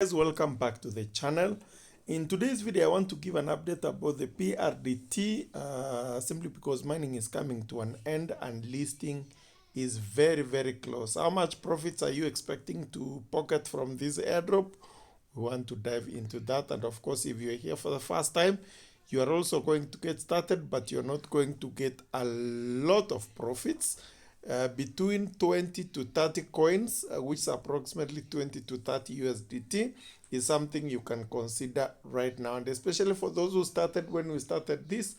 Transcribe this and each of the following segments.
Guys, welcome back to the channel. In today's video, I want to give an update about the Prdt, simply because mining is coming to an end and listing is very close. How much profits are you expecting to pocket from this airdrop? We want to dive into that, and of course, if you're here for the first time, you are also going to get started, but you're not going to get a lot of profits. Between 20 to 30 coins, which is approximately 20 to 30 USDT, is something you can consider right now. And especially for those who started when we started this,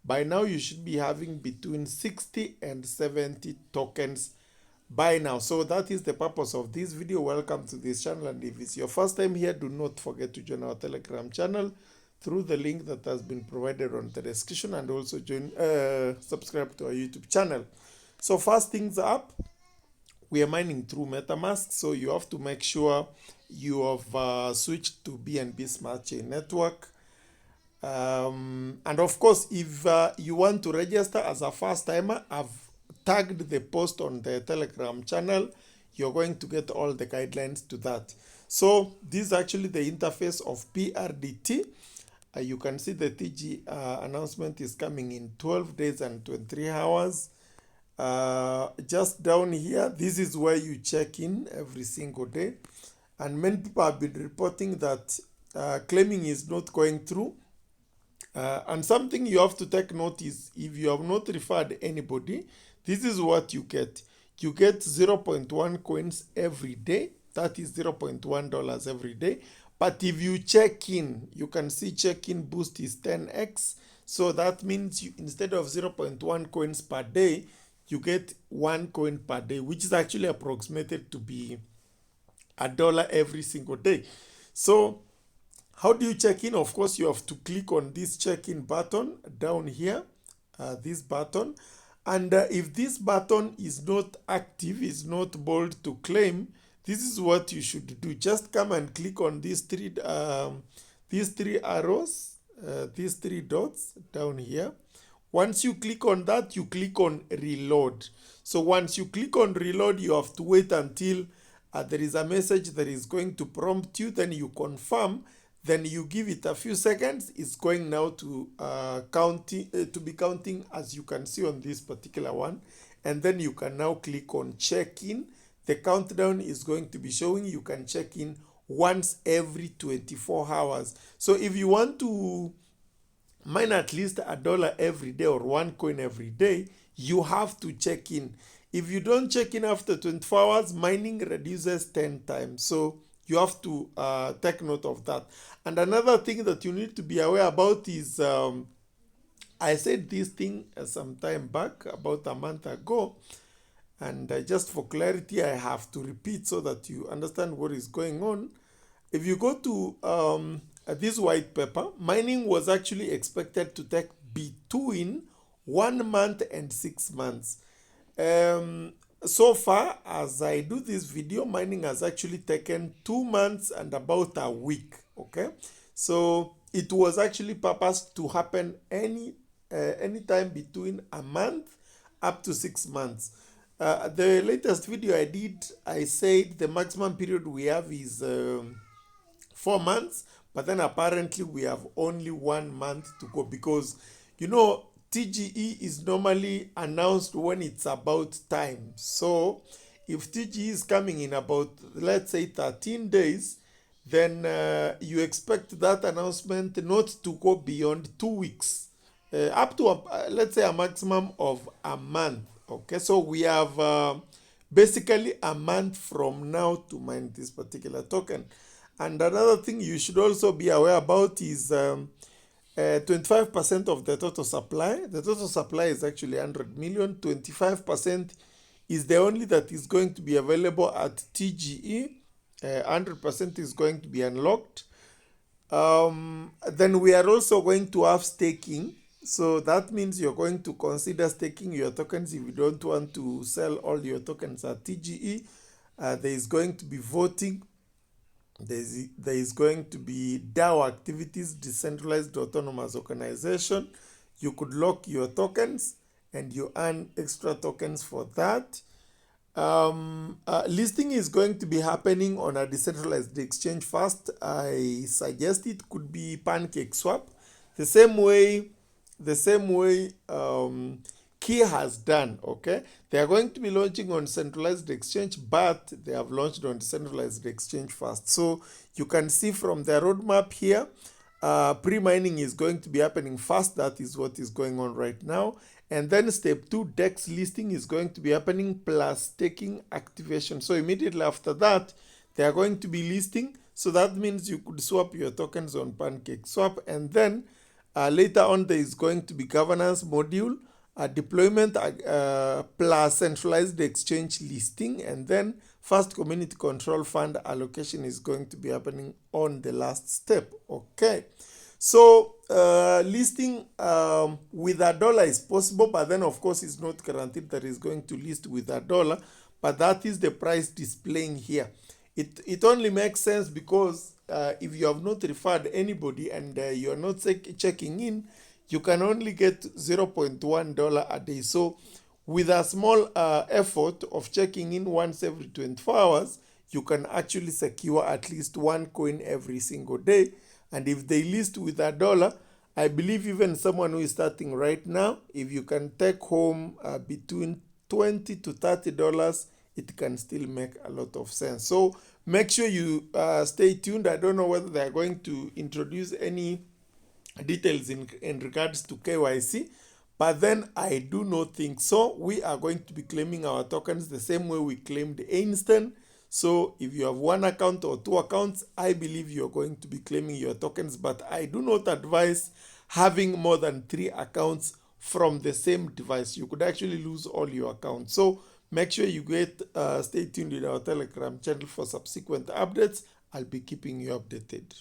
by now you should be having between 60 and 70 tokens by now. So that is the purpose of this video. Welcome to this channel, and if it's your first time here, do not forget to join our Telegram channel through the link that has been provided on the description, and also subscribe to our YouTube channel. So first things up, we are mining through Metamask, so you have to make sure you have switched to BNB Smart Chain Network. And of course, if you want to register as a first timer, I've tagged the post on the Telegram channel. You're going to get all the guidelines to that. So this is actually the interface of Prdt. You can see the TG announcement is coming in 12 days and 23 hours. Just down here, this is where you check in every single day, and many people have been reporting that claiming is not going through, and something you have to take note is, if you have not referred anybody, this is what you get. You get 0.1 coins every day. That is $0.1 every day. But if you check in, you can see check-in boost is 10x. So that means you, instead of 0.1 coins per day, you get 1 coin per day, which is actually approximated to be $1 every single day. So how do you check in? Of course, you have to click on this check-in button down here, this button. And if this button is not active, is not bold to claim, this is what you should do. Just come and click on these three arrows, these three dots down here. Once you click on that, you click on reload. So once you click on reload, you have to wait until there is a message that is going to prompt you. Then you confirm. Then you give it a few seconds. It's going now to be counting, as you can see on this particular one. And then you can now click on check in. The countdown is going to be showing. You can check in once every 24 hours. So if you want to mine at least $1 every day or 1 coin every day, you have to check in. If you don't check in after 24 hours, mining reduces 10 times. So you have to take note of that. And another thing that you need to be aware about is, I said this thing some time back, about a month ago, and just for clarity, I have to repeat so that you understand what is going on. If you go to this white paper, mining was actually expected to take between 1 month and 6 months. So far, as I do this video, mining has actually taken 2 months and about a week. Okay, so it was actually purposed to happen any time between a month up to 6 months. The latest video I did, I said the maximum period we have is 4 months, but then apparently we have only 1 month to go, because you know TGE is normally announced when it's about time. So if TGE is coming in about, let's say, 13 days, then you expect that announcement not to go beyond 2 weeks, up to let's say a maximum of a month. Okay, so we have basically a month from now to mine this particular token. And another thing you should also be aware about is 25% of the total supply. The total supply is actually 100 million. 25% is the only that is going to be available at TGE. 100% is going to be unlocked. Then we are also going to have staking. So that means you're going to consider staking your tokens if you don't want to sell all your tokens at TGE. There is going to be voting. There is going to be DAO activities, decentralized autonomous organization. You could lock your tokens and you earn extra tokens for that. Listing is going to be happening on a decentralized exchange first. I suggest it could be PancakeSwap, the same way Key has done. Okay, they are going to be launching on centralized exchange, but they have launched on decentralized exchange first. So you can see from their roadmap here, pre-mining is going to be happening first. That is what is going on right now. And then step 2, DEX listing is going to be happening plus staking activation. So immediately after that, they are going to be listing. So that means you could swap your tokens on PancakeSwap. And then later on, there is going to be governance module, deployment plus centralized exchange listing. And then first community control fund allocation is going to be happening on the last step. Okay. So listing with $1 is possible, but then of course it's not guaranteed that it's going to list with $1, but that is the price displaying here. It only makes sense because if you have not referred anybody and you are not checking in, you can only get $0.1 a day. So with a small effort of checking in once every 24 hours, you can actually secure at least one coin every single day. And if they list with $1, I believe even someone who is starting right now, if you can take home between $20 to $30, it can still make a lot of sense. So make sure you stay tuned. I don't know whether they are going to introduce any details in regards to KYC, but then I do not think so. We are going to be claiming our tokens the same way we claimed Einstein. So if you have one account or two accounts, I believe you're going to be claiming your tokens, but I do not advise having more than 3 accounts from the same device. You could actually lose all your accounts. So make sure you stay tuned in our Telegram channel for subsequent updates. I'll be keeping you updated.